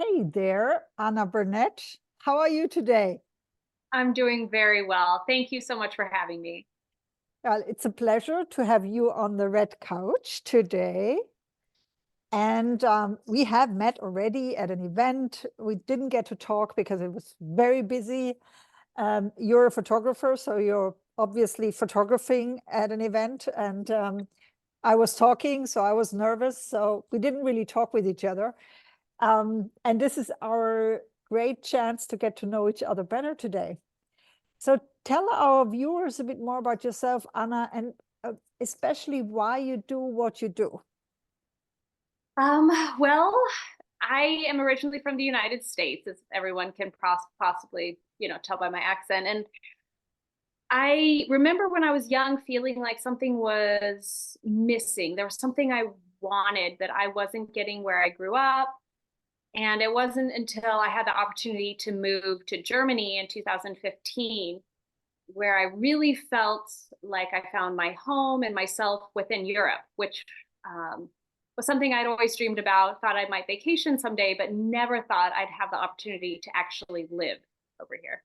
Hey there, Anna Burnett. How are you today? I'm doing very well. Thank you so much for having me. Well, it's a pleasure to have you on the red couch today. And we have met already at an event. We didn't get to talk because it was very busy. You're a photographer, so you're obviously photographing at an event. And I was talking, so I was nervous. So we didn't really talk with each other. And this is our great chance to get to know each other better today. So tell our viewers a bit more about yourself, Anna, and especially why you do what you do. Um, well, I am originally from the United States, as everyone can possibly, tell by my accent. And I remember when I was young feeling like something was missing. There was something I wanted that I wasn't getting where I grew up. And it wasn't until I had the opportunity to move to Germany in 2015 where I really felt like I found my home and myself within Europe, which was something I'd always dreamed about, thought I might vacation someday, but never thought I'd have the opportunity to actually live over here.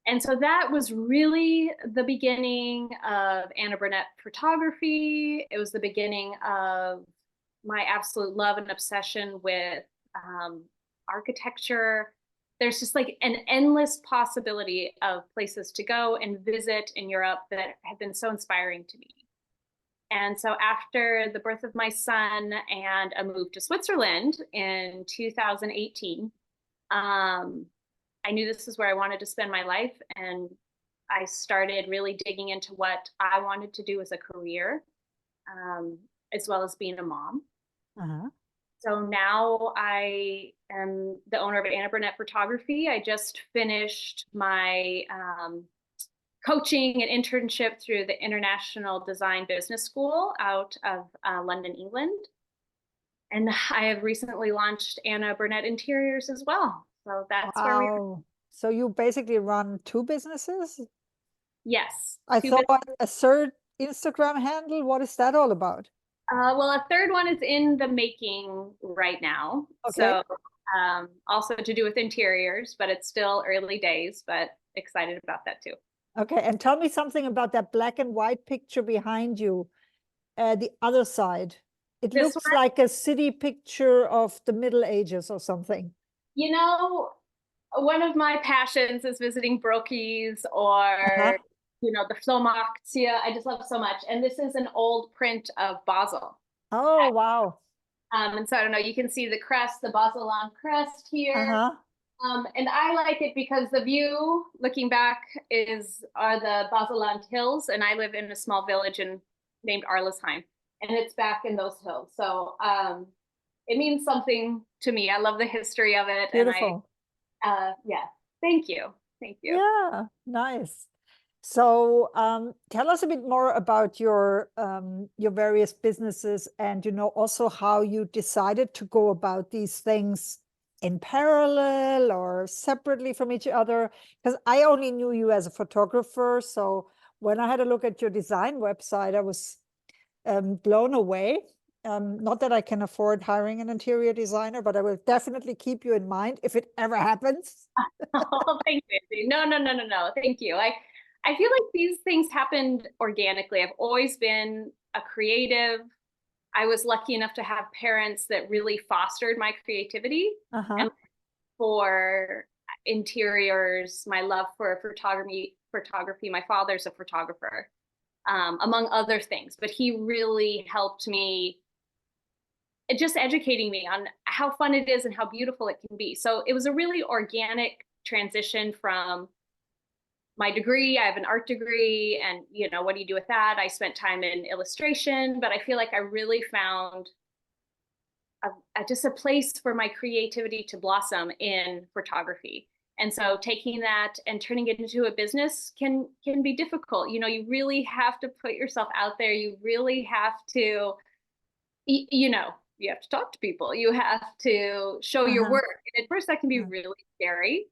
And so that was really the beginning of Anna Burnett photography. It was the beginning of my absolute love and obsession with um, architecture. There's just like an endless possibility of places to go and visit in Europe that have been so inspiring to me. And so after the birth of my son and a move to Switzerland in 2018, um, I knew this is where I wanted to spend my life. And I started really digging into what I wanted to do as a career, um, as well as being a mom. Uh-huh. So now I am the owner of Anna Burnett Photography. I just finished my coaching and internship through the International Design Business School out of London, England. And I have recently launched Anna Burnett Interiors as well. So that's where we are. Wow. So you basically run two businesses? Yes, I two saw businesses. a third Instagram handle. What is that all about? Well, a third one is in the making right now. Okay. So also to do with interiors, but it's still early days, but excited about that too. Okay. And tell me something about that black and white picture behind you, the other side. It This looks one, like a city picture of the Middle Ages or something. you know, one of my passions is visiting Brookies Uh-huh. or, the Flohmarkt here. I just love so much. And this is an old print of Basel. Oh, wow. And so I don't know, you can see the crest, the Baseland crest here. Uh-huh. And I like it because the view looking back are the Baseland Hills, and I live in a small village named Arlesheim, and it's back in those hills. So it means something to me. I love the history of it, and Beautiful. yeah, thank you, thank you. Yeah, nice. So tell us a bit more about your various businesses and also how you decided to go about these things in parallel or separately from each other. Because I only knew you as a photographer. So when I had a look at your design website, I was blown away. Not that I can afford hiring an interior designer, but I will definitely keep you in mind if it ever happens. Oh, thank you. No, no, no, no, no. Thank you. I feel like these things happened organically. I've always been a creative. I was lucky enough to have parents that really fostered my creativity Uh-huh. and for interiors, my love for photography. My father's a photographer, among other things, but he really helped me just educating me on how fun it is and how beautiful it can be. So it was a really organic transition from my degree. I have an art degree, and what do you do with that? I spent time in illustration, but I feel like I really found just a place for my creativity to blossom in photography. And so taking that and turning it into a business can be difficult. You really have to put yourself out there. You really have to, you have to talk to people. You have to show your Uh-huh. work. And at first that can be really scary.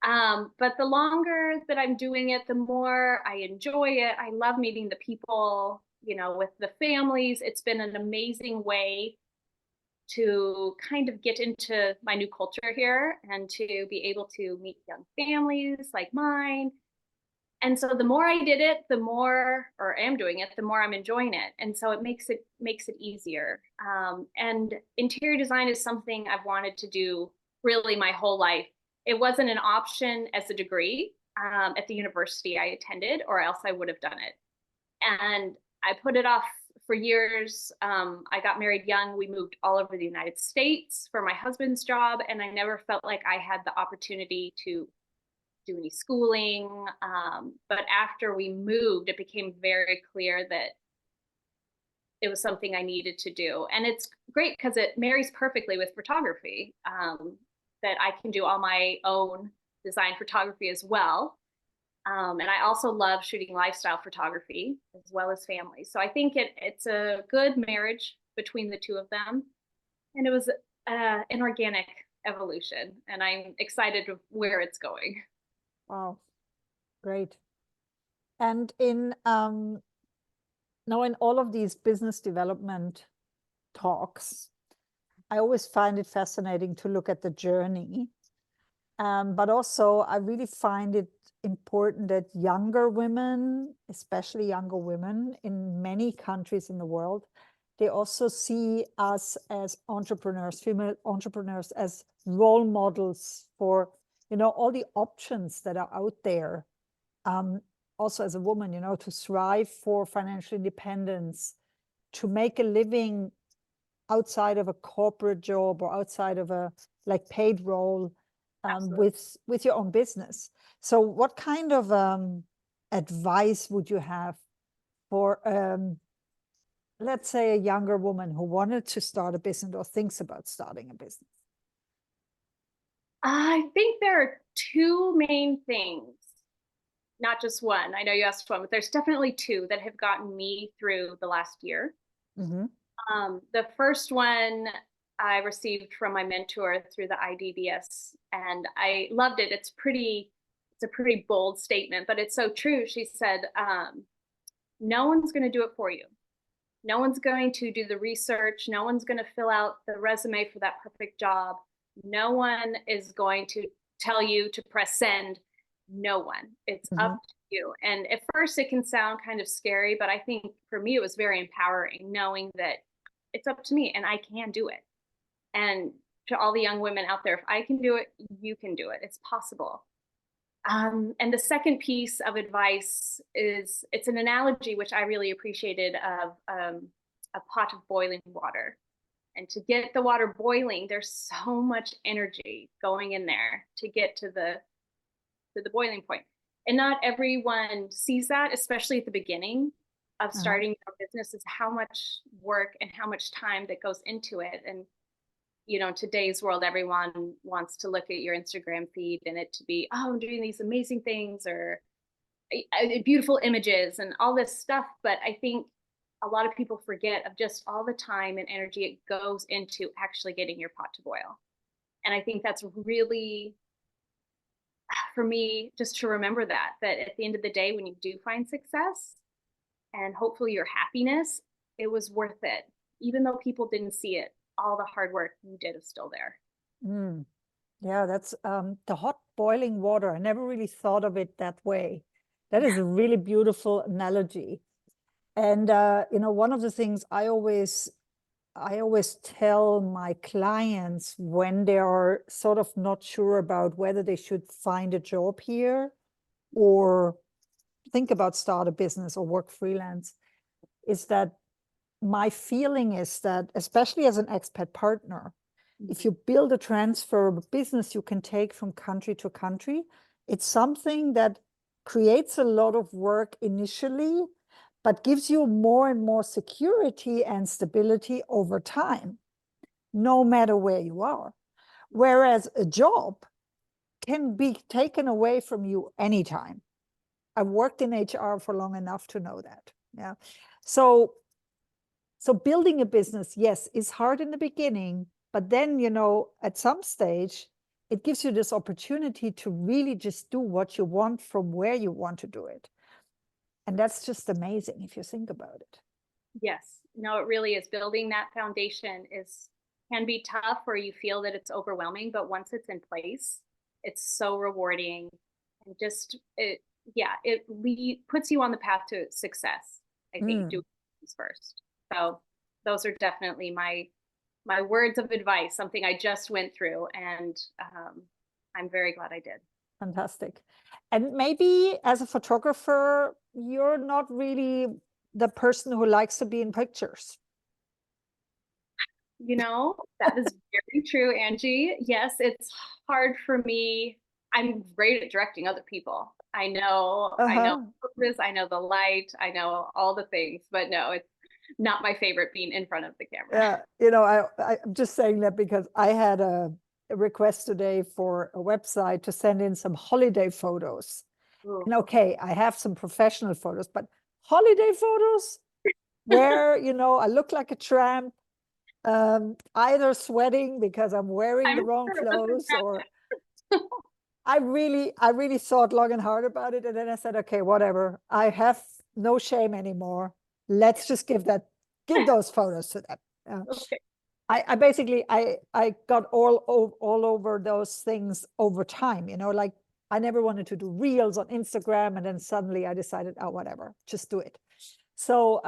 But the longer that I'm doing it, the more I enjoy it. I love meeting the people, with the families. It's been an amazing way to kind of get into my new culture here and to be able to meet young families like mine. And so the more I did it, the more, or am doing it, the more I'm enjoying it. And so it makes it easier. And interior design is something I've wanted to do really my whole life. It wasn't an option as a degree at the university I attended, or else I would have done it. And I put it off for years. I got married young. We moved all over the United States for my husband's job, and I never felt like I had the opportunity to do any schooling. But after we moved, it became very clear that it was something I needed to do. And it's great because it marries perfectly with photography, that I can do all my own design photography as well. And I also love shooting lifestyle photography as well as family. So I think it's a good marriage between the two of them. And it was an organic evolution. And I'm excited where it's going. Wow, great. And now in all of these business development talks, I always find it fascinating to look at the journey. But also I really find it important that younger women, especially younger women in many countries in the world, they also see us as entrepreneurs, female entrepreneurs, as role models for, all the options that are out there. Also as a woman, to strive for financial independence, to make a living outside of a corporate job or outside of a paid role, with your own business. So what kind of advice would you have for, let's say, a younger woman who wanted to start a business or thinks about starting a business? I think there are two main things, not just one. I know you asked one, but there's definitely two that have gotten me through the last year. Mm-hmm. The first one I received from my mentor through the IDBS, and I loved it. It's a pretty bold statement, but it's so true. She said, no one's going to do it for you. No one's going to do the research. No one's going to fill out the resume for that perfect job. No one is going to tell you to press send. No one. It's Mm-hmm. up to you. And at first it can sound kind of scary, but I think for me it was very empowering knowing that it's up to me and I can do it. And to all the young women out there, if I can do it, you can do it. It's possible. And the second piece of advice is, it's an analogy which I really appreciated, of a pot of boiling water. And to get the water boiling, there's so much energy going in there to get to the boiling point. And not everyone sees that, especially at the beginning of starting your business, is how much work and how much time that goes into it. And in today's world, everyone wants to look at your Instagram feed and it to be, oh, I'm doing these amazing things, or beautiful images and all this stuff. But I think a lot of people forget of just all the time and energy it goes into actually getting your pot to boil. And I think that's really, for me, just to remember that at the end of the day, when you do find success and hopefully your happiness, it was worth it. Even though people didn't see it, all the hard work you did is still there. Yeah, that's the hot boiling water. I never really thought of it that way. That is a really beautiful analogy. And one of the things I always tell my clients when they are sort of not sure about whether they should find a job here or think about start a business or work freelance, is that my feeling is that, especially as an expat partner, if you build a transferable business you can take from country to country, it's something that creates a lot of work initially, but gives you more and more security and stability over time, no matter where you are. Whereas a job can be taken away from you anytime. I've worked in HR for long enough to know that. Yeah. So building a business, yes, is hard in the beginning, but then, at some stage, it gives you this opportunity to really just do what you want from where you want to do it. And that's just amazing if you think about it. Yes. No, it really is. Building that foundation is can be tough or you feel that it's overwhelming, but once it's in place, it's so rewarding and just it yeah, puts you on the path to success. I think Mm, doing things first. So those are definitely my words of advice, something I just went through, and I'm very glad I did. fantastic. And maybe as a photographer, you're not really the person who likes to be in pictures. That is very true, Angie. Yes, it's hard for me. I'm great at directing other people. I know Uh-huh. this, I know the light, I know all the things, but no, it's not my favorite being in front of the camera. Yeah, I'm just saying that because I had a request today for a website to send in some holiday photos. Ooh, And okay, I have some professional photos, but holiday photos where, I look like a tramp, either sweating because I'm wearing I'm the wrong sure that's clothes, or I really thought long and hard about it. And then I said, okay, whatever. I have no shame anymore. Let's just give those photos to them. okay. I basically I got all over those things over time, like I never wanted to do reels on Instagram, and then suddenly I decided, oh, whatever, just do it. So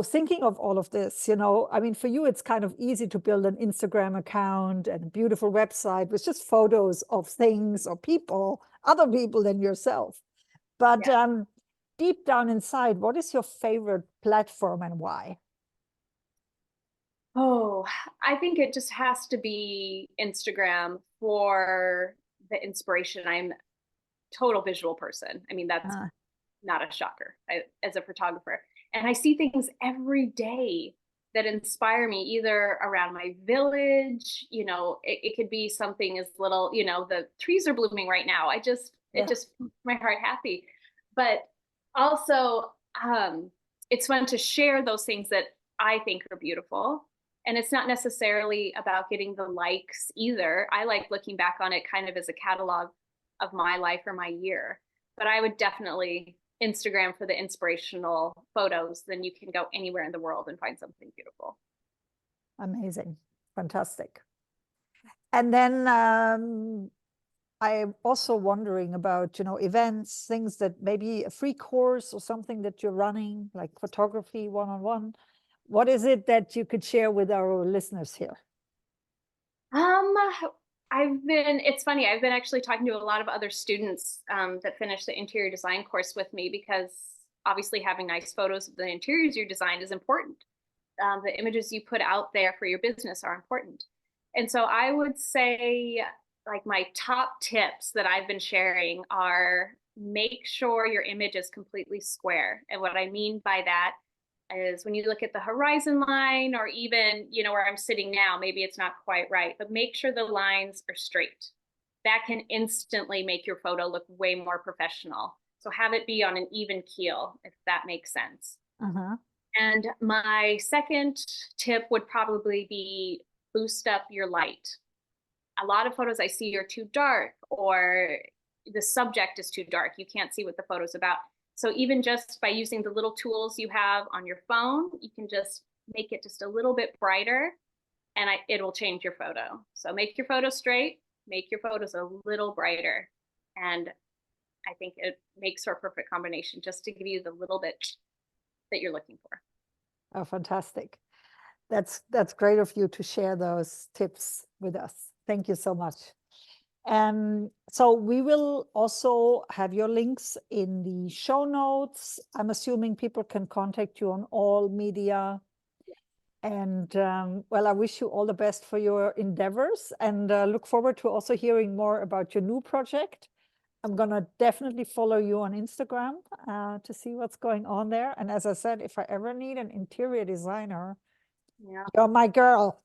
thinking of all of this, I mean, for you, it's kind of easy to build an Instagram account and a beautiful website with just photos of things or people, other people than yourself. But Yeah. deep down inside, what is your favorite platform and why? Oh, I think it just has to be Instagram for the inspiration. I'm a total visual person. I mean, that's Uh, not a shocker as a photographer. And I see things every day that inspire me, either around my village, it could be something as little, the trees are blooming right now. It yeah. just makes my heart happy. But also, it's fun to share those things that I think are beautiful. And it's not necessarily about getting the likes either. I like looking back on it kind of as a catalog of my life or my year. But I would definitely Instagram for the inspirational photos. Then you can go anywhere in the world and find something beautiful. Amazing. Fantastic. And then I'm also wondering about, events, things that maybe a free course or something that you're running, like photography one-on-one. What is it that you could share with our listeners here? Um, it's funny, I've been actually talking to a lot of other students that finished the interior design course with me because obviously having nice photos of the interiors you designed is important. The images you put out there for your business are important. And so I would say, like, my top tips that I've been sharing are make sure your image is completely square. And what I mean by that is when you look at the horizon line, or even, where I'm sitting now, maybe it's not quite right, but make sure the lines are straight. That can instantly make your photo look way more professional. So have it be on an even keel, if that makes sense. Uh-huh. And my second tip would probably be boost up your light. A lot of photos I see are too dark, or the subject is too dark. You can't see what the photo's about. So even just by using the little tools you have on your phone, you can just make it just a little bit brighter, and it will change your photo. So make your photo straight, make your photos a little brighter. And I think it makes for a perfect combination, just to give you the little bit that you're looking for. Oh, fantastic. That's great of you to share those tips with us. Thank you so much. So we will also have your links in the show notes. I'm assuming people can contact you on all media. And well, I wish you all the best for your endeavors, and look forward to also hearing more about your new project. I'm gonna definitely follow you on Instagram to see what's going on there. And as I said, if I ever need an interior designer, Yeah. you're my girl.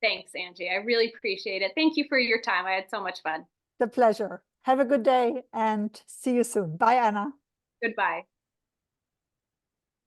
Thanks, Angie. I really appreciate it. Thank you for your time. I had so much fun. The pleasure. Have a good day and see you soon. Bye, Anna. Goodbye.